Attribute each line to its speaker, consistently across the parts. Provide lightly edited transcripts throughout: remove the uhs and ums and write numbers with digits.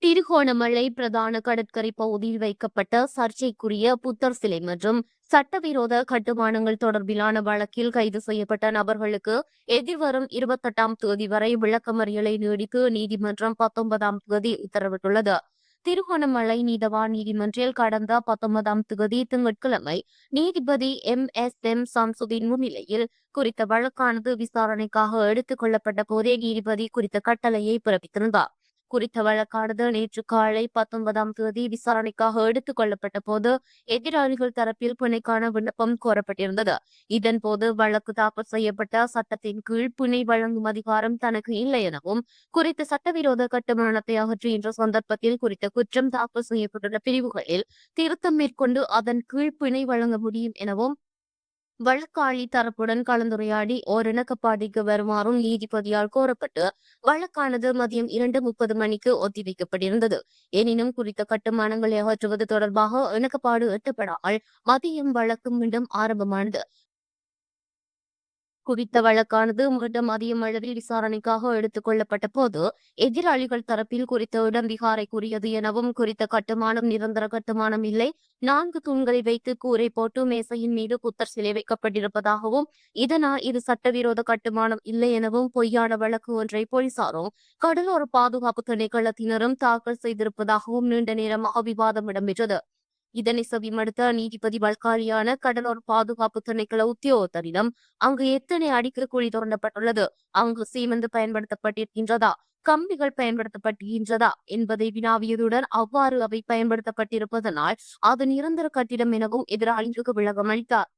Speaker 1: திருகோணமலை பிரதான கடற்கரை பகுதியில் வைக்கப்பட்ட சர்ச்சைக்குரிய புத்தர் சிலை மற்றும் சட்டவிரோத கட்டுமானங்கள் தொடர்பிலான வழக்கில் கைது செய்யப்பட்ட நபர்களுக்கு எதிர்வரும் 28ஆம் தேதி வரை விளக்கமறியலை நீடித்து நீதிமன்றம் 19ஆம் தேதி உத்தரவிட்டுள்ளது. திருகோணமலை நீதவான் நீதிமன்றில் கடந்த 19ஆம் தேதி திங்கட்கிழமை நீதிபதி எம் சம்சுதீன் முன்னிலையில் குறித்த வழக்கானது விசாரணைக்காக எடுத்துக் கொள்ளப்பட்ட போதே நீதிபதி குறித்த கட்டளையை பிறப்பித்திருந்தார். குறித்த வழக்கானது நேற்று காலை 19ஆம் தேதி விசாரணைக்காக எடுத்துக் கொள்ளப்பட்ட போது எதிராளிகள் தரப்பில் பிணைக்கான விண்ணப்பம் கோரப்பட்டிருந்தது. இதன்போது வழக்கு தாக்கல் செய்யப்பட்ட சட்டத்தின் கீழ் பிணை வழங்கும் அதிகாரம் தனக்கு இல்லை எனவும், குறித்த சட்டவிரோத கட்டுமானத்தை அகற்றுகின்ற சந்தர்ப்பத்தில் குறித்த குற்றம் தாக்கல் செய்யப்பட்டுள்ள பிரிவுகளில் திருத்தம் மேற்கொண்டு அதன் கீழ் பிணை வழங்க முடியும் எனவும் வழக்காளி தரப்புடன் கலந்துரையாடி ஓரிணக்கப்பாட்டிற்கு வருமாறும் நீதிபதியால் கோரப்பட்டு வழக்கானது மதியம் 2:30 மணிக்கு ஒத்திவைக்கப்பட்டிருந்தது. எனினும் குறித்த கட்டுமானங்களை அகற்றுவது தொடர்பாக இணக்கப்பாடு எட்டப்படாமல் மதியம் வழக்கு மீண்டும் ஆரம்பமானது. குறித்த வழக்கானது மீண்டும் மதியம் அளவில் விசாரணைக்காக எடுத்துக் கொள்ளப்பட்ட போது எதிராளிகள் தரப்பில் குறித்த இடம் விகாரைக்குரியது எனவும், குறித்த கட்டுமானம் நிரந்தர கட்டுமானம் இல்லை, 4 தூண்களை வைத்து கூரை போட்டு மேசையின் மீது புத்தர் சிலை வைக்கப்பட்டிருப்பதாகவும், இதனால் இது சட்டவிரோத கட்டுமானம் இல்லை எனவும் பொய்யான வழக்கு ஒன்றை போலீசாரும் கடலோர பாதுகாப்பு திணைக்களத்தினரும் தாக்கல் செய்திருப்பதாகவும் நீண்ட நேரமாக விவாதம் இடம்பெற்றது. இதனை செவிமடுத்த நீதிபதி வழக்காளியான கடலோர பாதுகாப்பு திணைக்கள உத்தியோகத்தரிடம் அங்கு எத்தனை அடிக்கு குழி தோண்டப்பட்டுள்ளது, அங்கு சீமெந்து பயன்படுத்தப்பட்டிருக்கின்றதா, கம்பிகள் பயன்படுத்தப்பட்டிருக்கின்றதா என்பதை வினாவியதுடன் அவ்வாறு அவை பயன்படுத்தப்பட்டிருப்பதனால் அது நிரந்தர கட்டிடம் எனவும் எதிராளிகளுக்கு விளக்கம் அளித்தார்.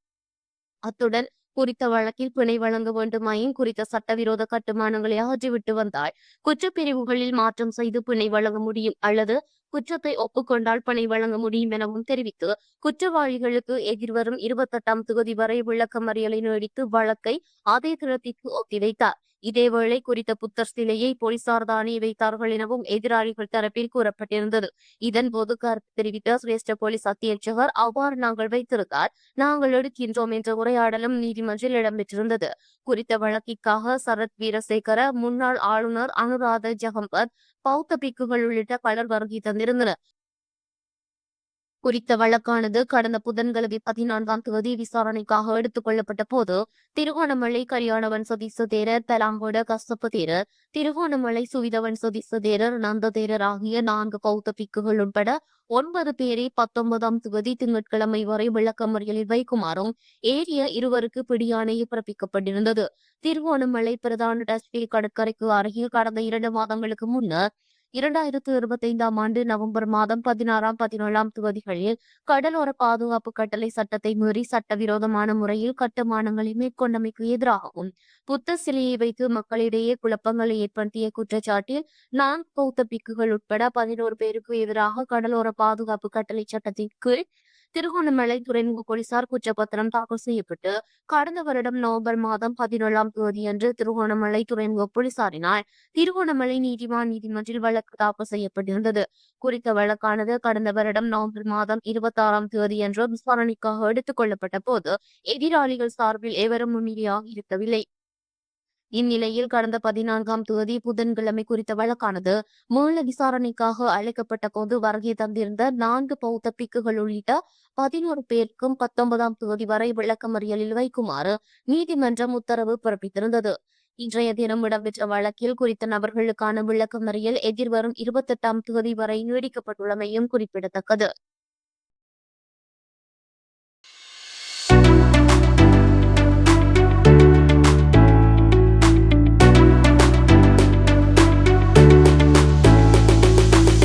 Speaker 1: அத்துடன் குறித்த வழக்கில் பிணை வழங்க வேண்டுமாயின் குறித்த சட்டவிரோத கட்டுமானங்களை அகற்றிவிட்டு வந்தால் குற்றப்பிரிவுகளில் மாற்றம் செய்து பிணை வழங்க முடியும் அல்லது குற்றத்தை ஒப்புக்கொண்டால் பிணை வழங்க முடியும் எனவும் தெரிவித்து குற்றவாளிகளுக்கு எதிர்வரும் 28ஆம் தேதி வரை விளக்கமறியலை நீடித்து வழக்கை அதே தினத்திற்கு ஒத்திவைத்தார். இதேவேளை குறித்த புத்தர் சிலையை போலீசார் தானே வைத்தார்கள் எனவும் எதிராளிகள் தரப்பில் கூறப்பட்டிருந்தது. இதன்போது கருத்து தெரிவித்த சிரேஷ்ட போலீஸ் அத்தியட்சகர் அவ்வாறு நாங்கள் வைத்திருந்தால் நாங்கள் எடுக்கின்றோம் என்ற உரையாடலும் நீதிமன்றில் இடம்பெற்றிருந்தது. குறித்த வழக்கிற்காக சரத் வீரசேகர, முன்னாள் ஆளுநர் அனுராத ஜெகம்பத், பௌத்த பிக்குகள் உள்ளிட்ட பலர் வருகை தந்திருந்தனர். குறித்த வழக்கானது கடந்த புதன்கிழமை 14ஆம் தேதி விசாரணைக்காக எடுத்துக் கொள்ளப்பட்ட போது திருகோணமலை கல்யாணவன் சதீச தேரர், தலாங்கோட கசப்ப தேரர், திருகோணமலை சுவிதவன் சதீச தேரர், நந்த தேரர் ஆகிய 4 பௌத்த பிக்குகள் உட்பட 9 பேரை 19ஆம் தேதி திங்கட்கிழமை வரை விளக்கமறியலில் வைக்குமாறும் ஏறிய 2 பிடியாணை பிறப்பிக்கப்பட்டிருந்தது. திருகோணமலை பிரதான டஸ்பே கடற்கரைக்கு அருகில் கடந்த 2 மாதங்களுக்கு முன்னர் 2025ஆம் ஆண்டு நவம்பர் மாதம் 16ஆம் 17ஆம் தேதிகளில் கடலோர பாதுகாப்பு கட்டளை சட்டத்தை மீறி சட்டவிரோதமான முறையில் கட்டுமானங்களை மேற்கொண்டமைக்கு எதிராகவும் புத்த சிலையை வைத்து மக்களிடையே குழப்பங்களை ஏற்படுத்திய குற்றச்சாட்டில் 4 பௌத்த பிக்குகள் உட்பட 11 பேருக்கு எதிராக கடலோர பாதுகாப்பு கட்டளை சட்டத்தின் கீழ் திருகோணமலை துறைமுக போலீசார் குற்றப்பத்திரம் தாக்கல் செய்யப்பட்டு கடந்த வருடம் நவம்பர் மாதம் 17ஆம் தேதியன்று திருகோணமலை துறைமுக போலீசாரினால் திருகோணமலை நீதிவான் நீதிமன்றில் வழக்கு தாக்கல் செய்யப்பட்டிருந்தது. குறித்த வழக்கானது கடந்த வருடம் நவம்பர் மாதம் 26ஆம் தேதியன்று விசாரணைக்காக எடுத்துக் கொள்ளப்பட்ட போது எதிராளிகள் சார்பில் எவரும் முன்னிலையாக இருக்கவில்லை. இந்நிலையில் கடந்த 14ஆம் தேதி புதன்கிழமை குறித்த வழக்கானது மீள விசாரணைக்காக அழைக்கப்பட்ட போது வருகை தந்திருந்த 4 பௌத்த பிக்குகள் உள்ளிட்ட 11 பேருக்கும் 19ஆம் தேதி வரை விளக்கமறியலில் வைக்குமாறு நீதிமன்றம் உத்தரவு பிறப்பித்திருந்தது. இன்றைய தினம் இடம்பெற்ற வழக்கில் குறித்த நபர்களுக்கான விளக்கமறியல் எதிர்வரும் 28ஆம் தேதி வரை நீடிக்கப்பட்டுள்ளமையும் குறிப்பிடத்தக்கது.